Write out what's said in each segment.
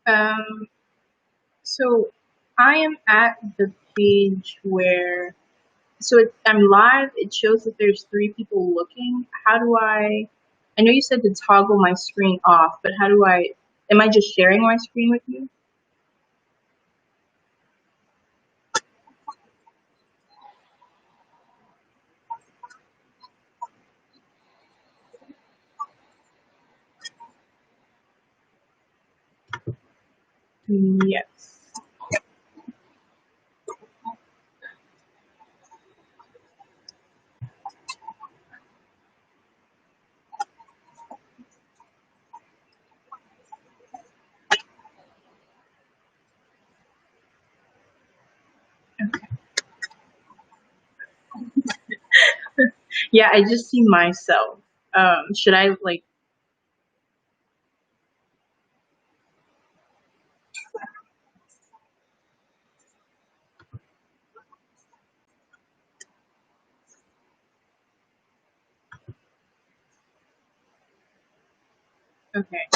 Um, so I am at the page where, I'm live. It shows that there's three people looking. How do I know you said to toggle my screen off, but am I just sharing my screen with you? Yes. Okay. Yeah, I just see myself. Should I like, okay.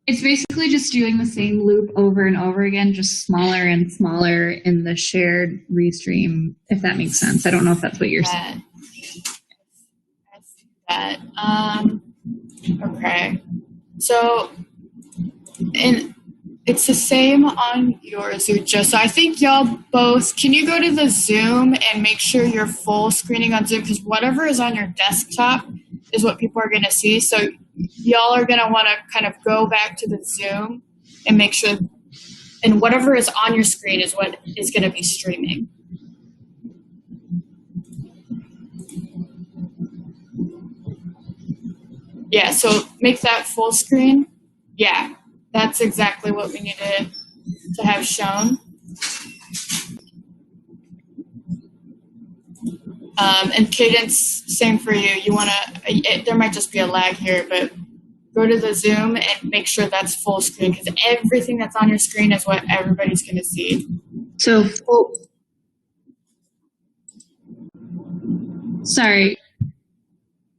It's basically just doing the same loop over and over again, just smaller and smaller in the shared restream, if that makes sense. I don't know if that's what you're saying. chat. Okay. So, and it's the same on yours, Ucha. So I think y'all both, can you go to the Zoom and make sure you're full screening on Zoom? Because whatever is on your desktop is what people are going to see. So y'all are going to want to kind of go back to the Zoom and make sure, and whatever is on your screen is what is going to be streaming. Yeah, so make that full screen. Yeah, that's exactly what we needed to have shown. And Cadence, same for you. You want to, there might just be a lag here, but go to the Zoom and make sure that's full screen because everything that's on your screen is what everybody's going to see. So, sorry.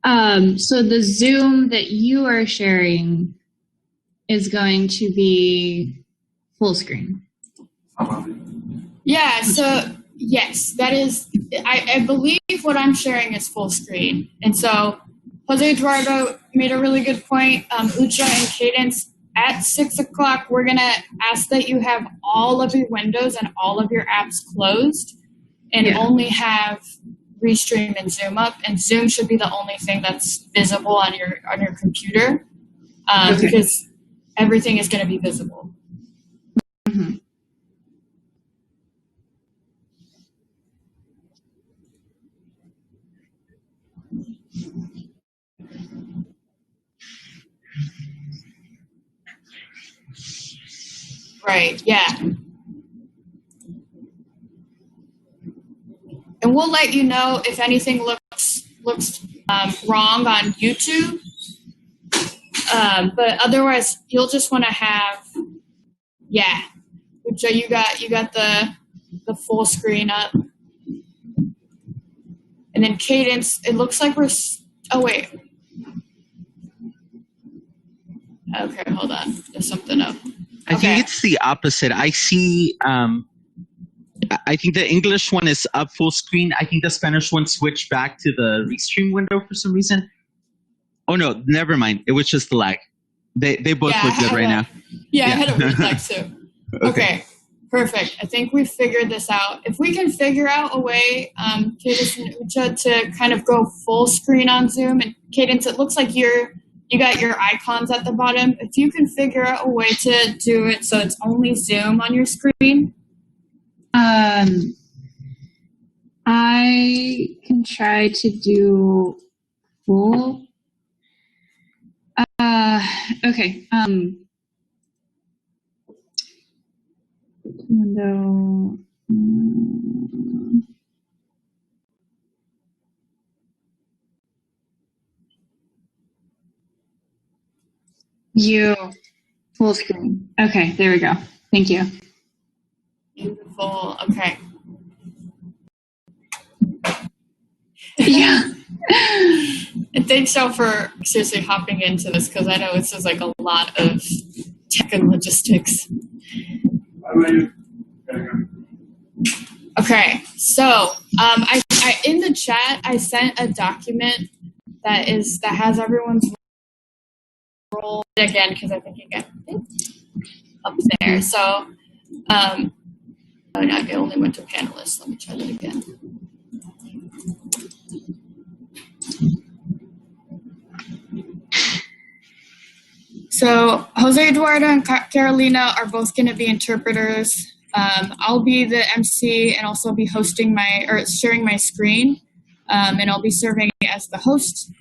So the Zoom that you are sharing is going to be full screen. Yeah, so yes, that is, I believe what I'm sharing is full screen. And so Jose Eduardo made a really good point. Ucha and Cadence, at 6 o'clock, we're going to ask that you have all of your windows and all of your apps closed and only have Restream and Zoom up. And Zoom should be the only thing that's visible on your computer because everything is going to be visible. Mm-hmm. Right, yeah. And we'll let you know if anything looks wrong on YouTube. But otherwise, you'll just want to have, So you got the full screen up. And then Cadence, it looks like we're, oh wait. Okay, hold on. There's something up. I think it's the opposite. I see, I think the English one is up full screen. I think the Spanish one switched back to the Restream window for some reason. Oh no, never mind. It was just the lag. They both look good right now. Yeah, I had a weird lag too. Okay, perfect. I think we figured this out. If we can figure out a way, Cadence and Ucha, to kind of go full screen on Zoom, and Cadence, it looks like you got your icons at the bottom. If you can figure out a way to do it so it's only Zoom on your screen. I can try to do full. Okay. Window. You full screen. Okay, there we go. Thank you. Beautiful. Okay. Yeah. And thanks y'all for seriously hopping into this because I know this is like a lot of tech and logistics. Okay, so I in the chat I sent a document that has everyone's role again because I think you got it up there. So oh, no, it only went to panelists. Let me try that again. So Jose Eduardo and Carolina are both going to be interpreters. I'll be the MC and also be hosting sharing my screen. And I'll be serving as the host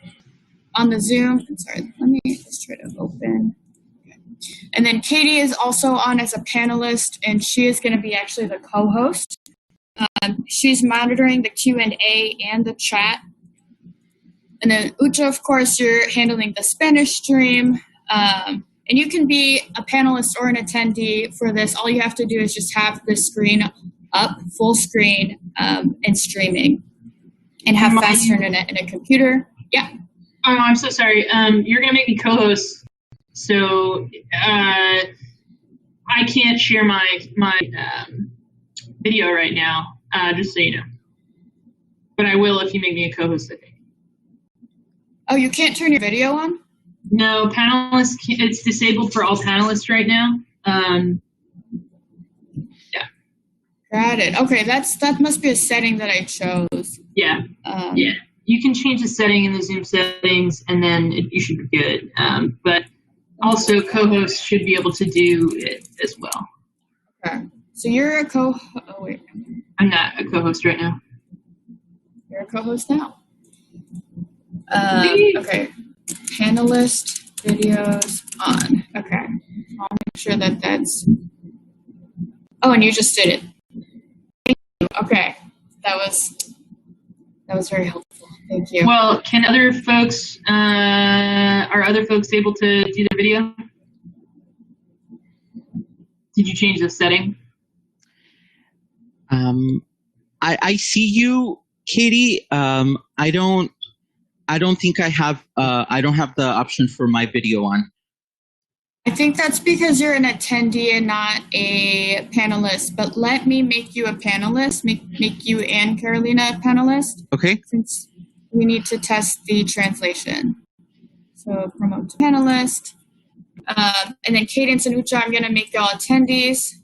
on the Zoom. I'm sorry, let me just try to open. Okay. And then Katie is also on as a panelist, and she is going to be actually the co-host. She's monitoring the Q&A and the chat. And then Ucha, of course, you're handling the Spanish stream. And you can be a panelist or an attendee for this. All you have to do is just have the screen up, full screen, and streaming, and have fast internet and a computer. Yeah. Oh, I'm so sorry. You're going to make me co-host, so I can't share my video right now, just so you know. But I will if you make me a co-host, I think. Oh, you can't turn your video on? No, panelists, it's disabled for all panelists right now. Yeah. Got it. Okay, that must be a setting that I chose. Yeah. Yeah. You can change the setting in the Zoom settings, and then you should be good. But also, co-hosts should be able to do it as well. Okay. So you're a oh, wait. I'm not a co-host right now. You're a co-host now. Okay. Panelist videos on. Okay. I'll make sure that that's. Oh, and you just did it. Thank you. Okay. That was very helpful. Thank you. Well, can other folks, are other folks able to do the video? Did you change the setting? I see you, Katie. I don't think I have the option for my video on. I think that's because you're an attendee and not a panelist, but let me make you a panelist, make you and Carolina a panelist. Okay. Since we need to test the translation. So promote to panelist. And then Cadence and Ucha, I'm going to make y'all attendees.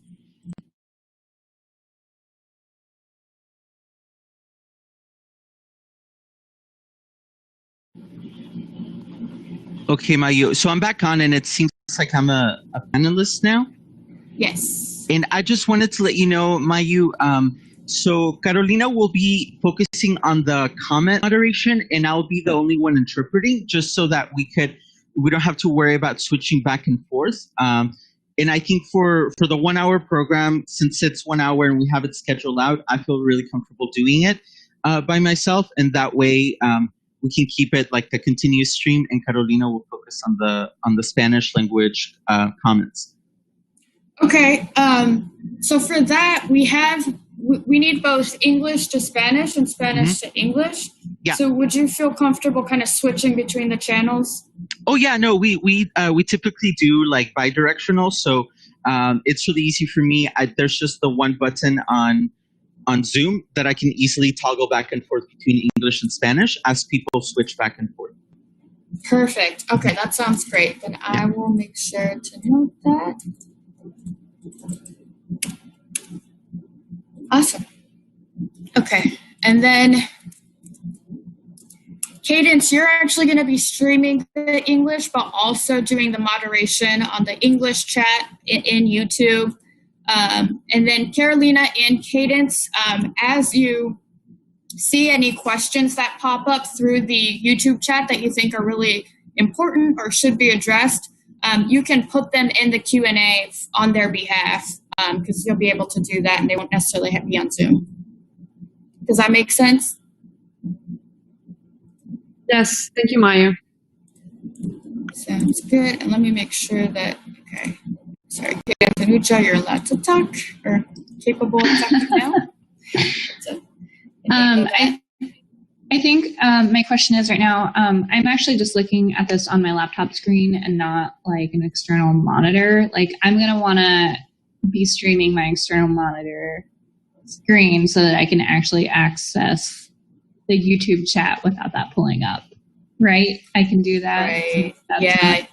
Okay, Mayu. So I'm back on, and it seems like I'm a panelist now. Yes. And I just wanted to let you know, Mayu, so Carolina will be focusing on the comment moderation, and I'll be the only one interpreting, just so that we don't have to worry about switching back and forth. And I think for the 1 hour program, since it's 1 hour and we have it scheduled out, I feel really comfortable doing it by myself. And that way we can keep it like a continuous stream, and Carolina will focus on the Spanish language comments. Okay. So for that, we need both English to Spanish and Spanish to English. Yeah. So would you feel comfortable kind of switching between the channels? Oh yeah, no, we typically do like bi-directional, so it's really easy for me. There's just the one button on Zoom that I can easily toggle back and forth between English and Spanish as people switch back and forth. Perfect. Okay, that sounds great. Then I will make sure to note that. Awesome. Okay, and then Cadence, you're actually going to be streaming the English, but also doing the moderation on the English chat in YouTube. And then Carolina and Cadence, as you see any questions that pop up through the YouTube chat that you think are really important or should be addressed, you can put them in the Q&A on their behalf, because you'll be able to do that and they won't necessarily have to be on Zoom. Does that make sense? Yes, thank you, Maya. Sounds good. And let me make sure that, okay. Sorry, Danucha, you're allowed to talk or capable of talking now. I think my question is right now, I'm actually just looking at this on my laptop screen and not like an external monitor. Like I'm going to want to be streaming my external monitor screen so that I can actually access the YouTube chat without that pulling up, right? I can do that. Right. Yeah.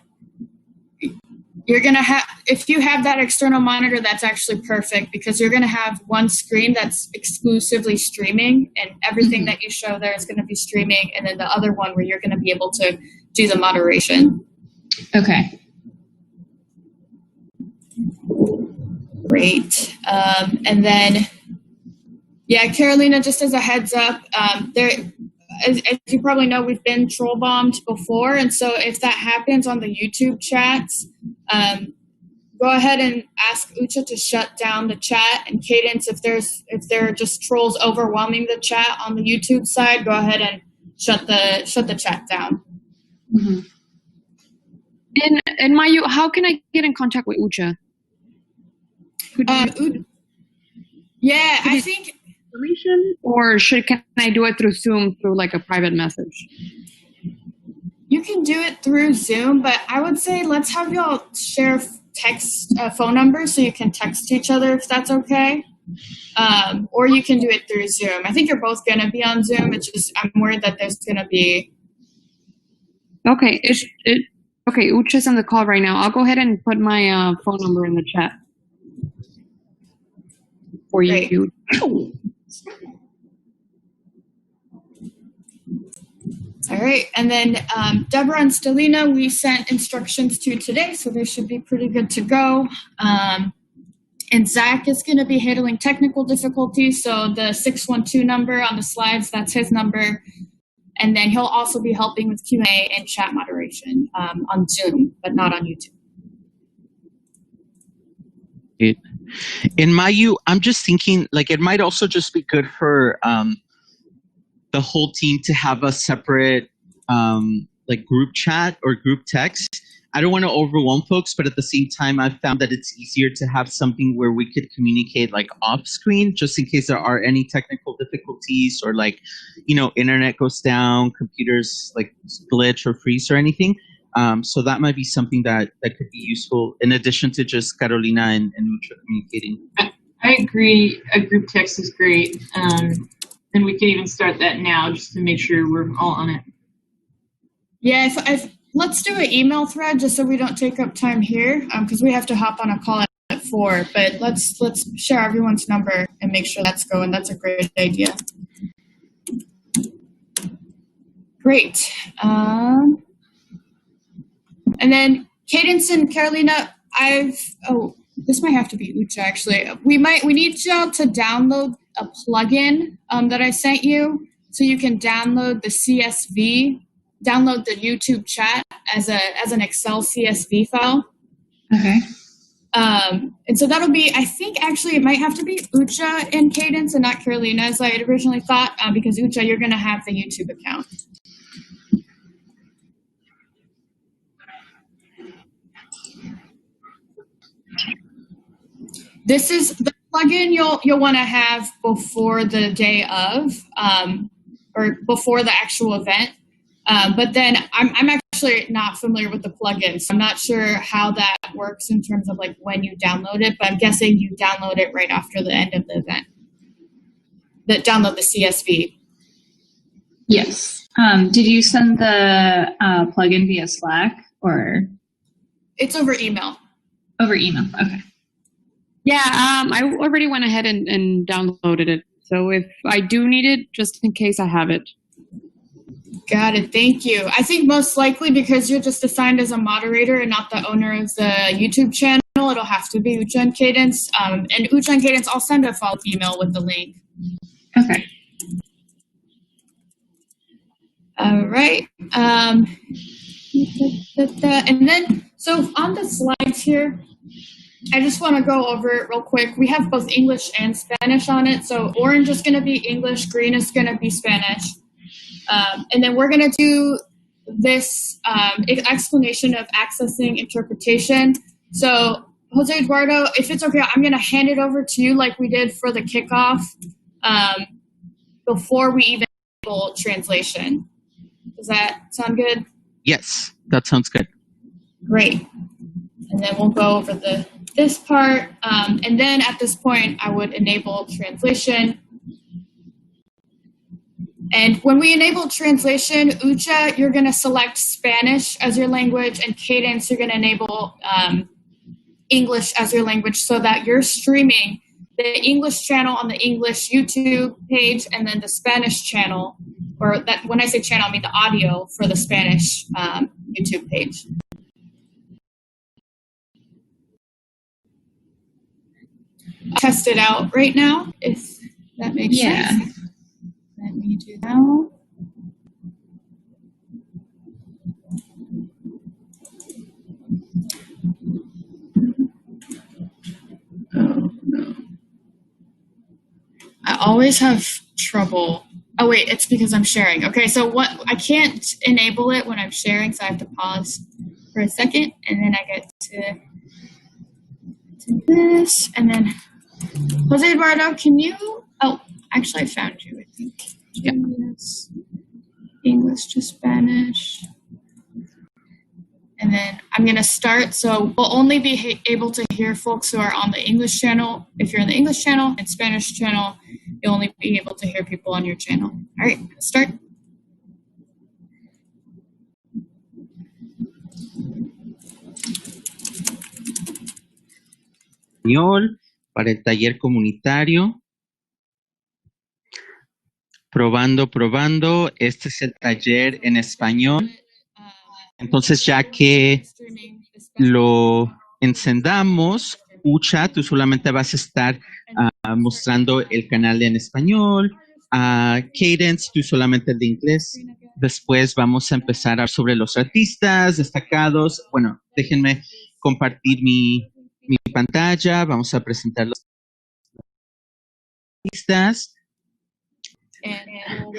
You're going to have, if you have that external monitor, that's actually perfect because you're going to have one screen that's exclusively streaming and everything that you show there is going to be streaming. And then the other one where you're going to be able to do the moderation. Okay. Great. And then, yeah, Carolina, just as a heads up, as you probably know, we've been troll bombed before. And so if that happens on the YouTube chats, go ahead and ask Ucha to shut down the chat. And Cadence, if there are just trolls overwhelming the chat on the YouTube side, go ahead and shut the chat down. Mm-hmm. And Mayu, how can I get in contact with Ucha? Yeah, I think. Or can I do it through Zoom through like a private message? You can do it through Zoom, but I would say let's have y'all share text phone numbers so you can text each other if that's okay. Or you can do it through Zoom. I think you're both going to be on Zoom. It's just I'm worried that there's going to be Okay, okay, Ucha's on the call right now. I'll go ahead and put my phone number in the chat for Great. you. All right, and then Deborah and Stelina, we sent instructions to today, so they should be pretty good to go. And Zach is going to be handling technical difficulties, so the 612 number on the slides, that's his number. And then he'll also be helping with Q&A and chat moderation on Zoom, but not on YouTube. In my view, I'm just thinking like it might also just be good for the whole team to have a separate like group chat or group text. I don't want to overwhelm folks, but at the same time, I've found that it's easier to have something where we could communicate like off screen, just in case there are any technical difficulties or like, you know, internet goes down, computers like glitch or freeze or anything. So that might be something that could be useful in addition to just Carolina and Lucha communicating. I agree. A group text is great. And we can even start that now just to make sure we're all on it. Yeah, let's do an email thread just so we don't take up time here because we have to hop on a call at 4. But let's share everyone's number and make sure that's going. That's a great idea. Great. And then Cadence and Carolina, this might have to be Ucha actually. We need y'all to download a plugin that I sent you so you can download the CSV, download the YouTube chat as an Excel CSV file. Okay. And so that'll be, I think actually it might have to be Ucha and Cadence and not Carolina as I had originally thought because Ucha, you're going to have the YouTube account. This is the plugin you'll want to have before the day of or before the actual event. But then I'm actually not familiar with the plugin, so I'm not sure how that works in terms of like when you download it, but I'm guessing you download it right after the end of the event. Download the CSV. Yes. Did you send the plugin via Slack or? It's over email. Over email, okay. Yeah, I already went ahead and downloaded it. So if I do need it, just in case I have it. Got it. Thank you. I think most likely because you're just assigned as a moderator and not the owner of the YouTube channel, it'll have to be Ucha and Cadence. And Ucha and Cadence, I'll send a follow-up email with the link. Okay. All right. And then, so on the slides here, I just want to go over it real quick. We have both English and Spanish on it. So orange is going to be English, green is going to be Spanish. And then we're going to do this explanation of accessing interpretation. So Jose Eduardo, if it's okay, I'm going to hand it over to you like we did for the kickoff before we even enable translation. Does that sound good? Yes, that sounds good. Great. And then we'll go over this part. And then at this point, I would enable translation. And when we enable translation, Ucha, you're going to select Spanish as your language, and Cadence, you're going to enable English as your language so that you're streaming the English channel on the English YouTube page and then the Spanish channel, or that when I say channel, I mean the audio for the Spanish YouTube page. I'll test it out right now, if that makes sense. Let me do that. Oh, no. I always have trouble. Oh, wait, it's because I'm sharing. Okay, so I can't enable it when I'm sharing, so I have to pause for a second, and then I get to this, and then Jose Eduardo, can you, oh, actually I found you, I think. Yeah. Yes. English to Spanish. And then I'm going to start. So we'll only be able to hear folks who are on the English channel. If you're in the English channel and Spanish channel, you'll only be able to hear people on your channel. All right, start. español para el taller comunitario. Probando, probando. Este es el taller en español. Entonces, ya que lo encendamos, Ucha, tú solamente vas a estar mostrando el canal en español. Cadence, tú solamente el de inglés. Después vamos a empezar a hablar sobre los artistas destacados. Bueno, déjenme compartir mi pantalla. Vamos a presentar los artistas.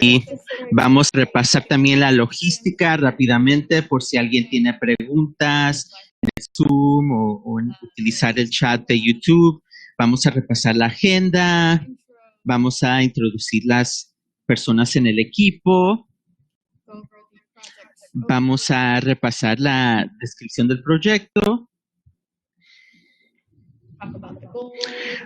Y vamos a repasar también la logística rápidamente por si alguien tiene preguntas en el Zoom o en utilizar el chat de YouTube. Vamos a repasar la agenda. Vamos a introducir las personas en el equipo. Vamos a repasar la descripción del proyecto.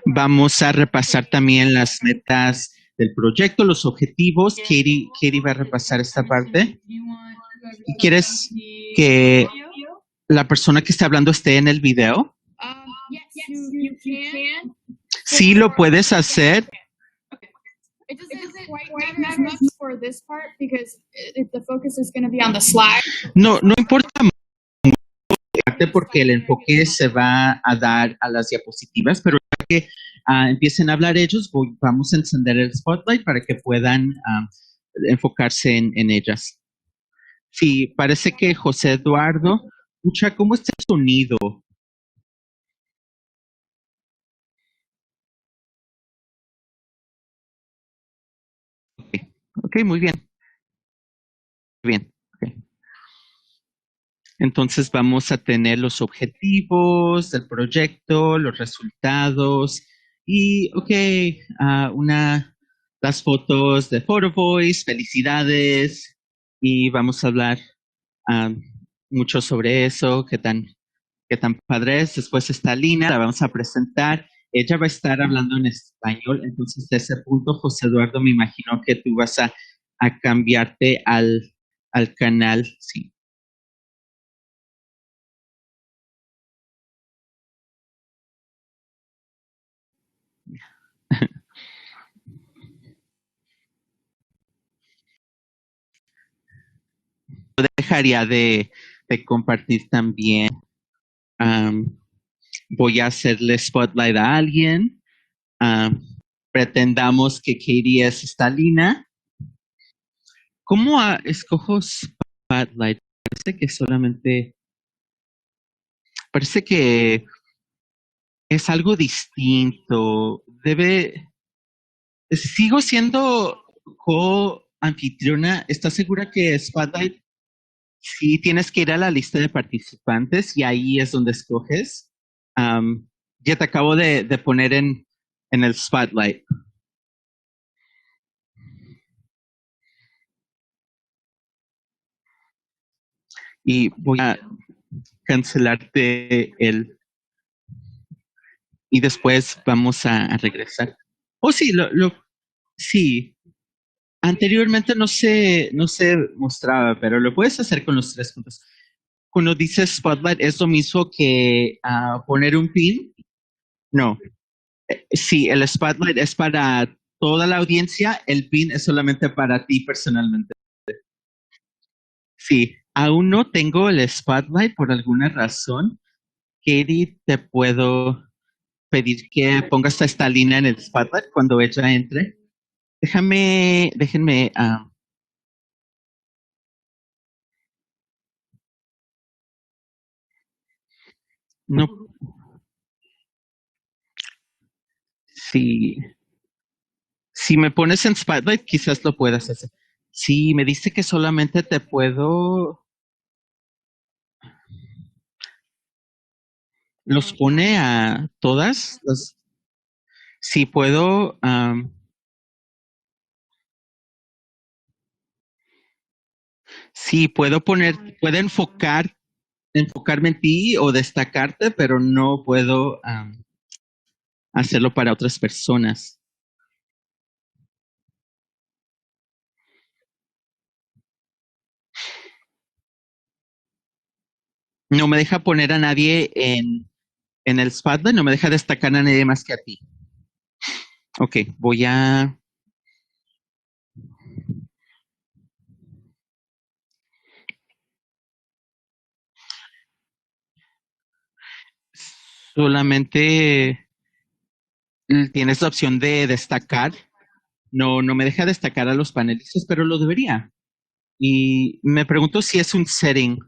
Vamos a repasar también las metas del proyecto, los objetivos. Katie va a repasar esta parte. ¿Y quieres que la persona que está hablando esté en el video? Sí, lo puedes hacer. It doesn't quite matter as much for this part because the focus is going to be on the slide. No importa porque el enfoque se va a dar a las diapositivas, pero ya que empiecen a hablar ellos, vamos a encender el spotlight para que puedan enfocarse en ellas. Sí, parece que José Eduardo. Escucha, ¿cómo está el sonido? Ok, muy bien. Bien. Okay. Entonces vamos a tener los objetivos del proyecto, los resultados y, las fotos de Photo Voice, felicidades, y vamos a hablar mucho sobre eso, qué tan padre es. Después está Lina, la vamos a presentar. Ella va a estar hablando en español, entonces de ese punto, José Eduardo, me imagino que tú vas a cambiarte al canal, sí. Dejaría de compartir también. Voy a hacerle spotlight a alguien. Pretendamos que Katie es Stalina. ¿Cómo escojo spotlight? Parece que es algo distinto. Sigo siendo co-anfitriona. ¿Estás segura que spotlight? Sí, tienes que ir a la lista de participantes y ahí es donde escoges. Ya te acabo de poner en el spotlight. Y voy a cancelarte y después vamos a regresar. Oh, sí, sí. Anteriormente no se mostraba, pero lo puedes hacer con los 3 puntos. Cuando dices spotlight, ¿es lo mismo que poner un pin? No. Sí, el spotlight es para toda la audiencia, el pin es solamente para ti personalmente. Sí, aún no tengo el spotlight por alguna razón. Katie, te puedo pedir que pongas a esta línea en el spotlight cuando ella entre. Déjenme. No. Sí. Si me pones en spotlight, quizás lo puedas hacer. Sí, me dice que solamente te puedo. ¿Los pone a todas? Sí, puedo. Sí, puedo enfocarme en ti o destacarte, pero no puedo hacerlo para otras personas. No me deja poner a nadie en en el Spotlight no me deja destacar a nadie más que a ti. Ok, voy a... Solamente tienes la opción de destacar. No, no me deja destacar a los panelistas, pero lo debería. Y me pregunto si es un setting.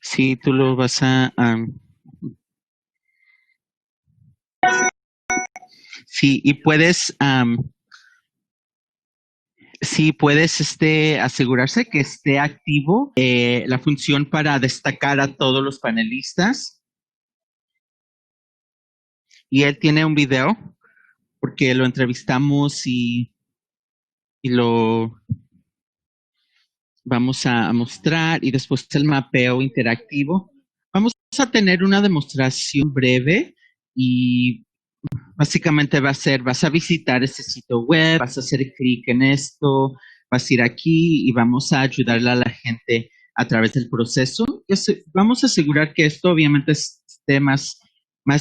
Si tú lo vas a... sí, y puedes... sí, puedes asegurarse que esté activo la función para destacar a todos los panelistas. Y él tiene un video porque lo entrevistamos y lo vamos a mostrar y después el mapeo interactivo. Vamos a tener una demostración breve y básicamente va a ser, vas a visitar este sitio web, vas a hacer clic en esto, vas a ir aquí y vamos a ayudarle a la gente a través del proceso. Vamos a asegurar que esto obviamente esté más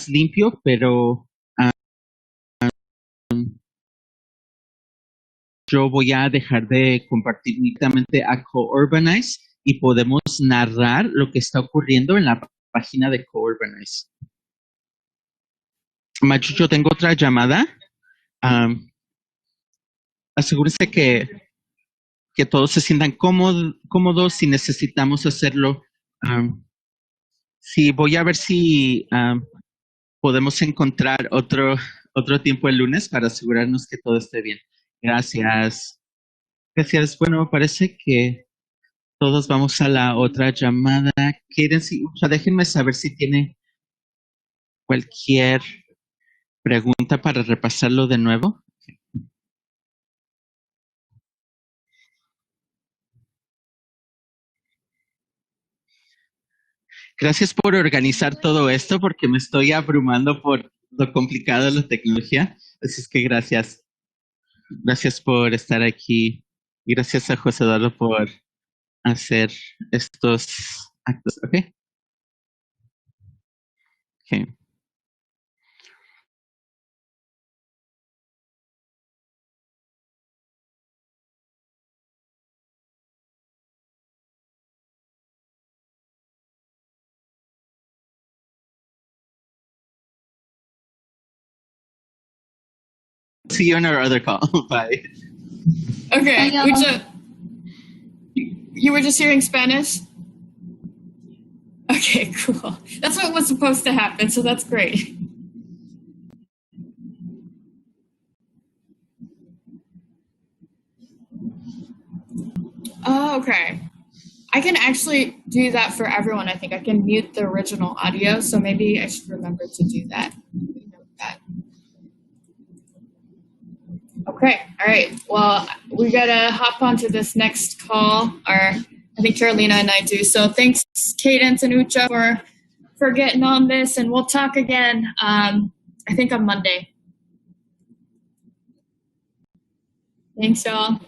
limpio, pero yo voy a dejar de compartir únicamente a Co-Urbanize y podemos narrar lo que está ocurriendo en la página de Co-Urbanize. Machucho, tengo otra llamada. Asegúrese que todos se sientan cómodos si necesitamos hacerlo. Sí, voy a ver si podemos encontrar otro tiempo el lunes para asegurarnos que todo esté bien. Gracias. Gracias. Bueno, parece que todos vamos a la otra llamada. Quédense, déjenme saber si tienen cualquier pregunta para repasarlo de nuevo. Gracias por organizar todo esto porque me estoy abrumando por lo complicado de la tecnología. Así es que gracias. Gracias por estar aquí. Y gracias a José Eduardo por hacer estos actos. Ok. Okay. See you on our other call. Bye. Okay, Bye, we y'all. just, you were just hearing Spanish? Okay, cool. That's what was supposed to happen, so that's great. Oh, okay. I can actually do that for everyone. I think I can mute the original audio, so maybe I should remember to do that. Note that. Okay, all right. Well, we gotta hop onto this next call, or I think Carolina and I do. So thanks, Cadence and Ucha, for getting on this, and we'll talk again. I think on Monday. Thanks, y'all.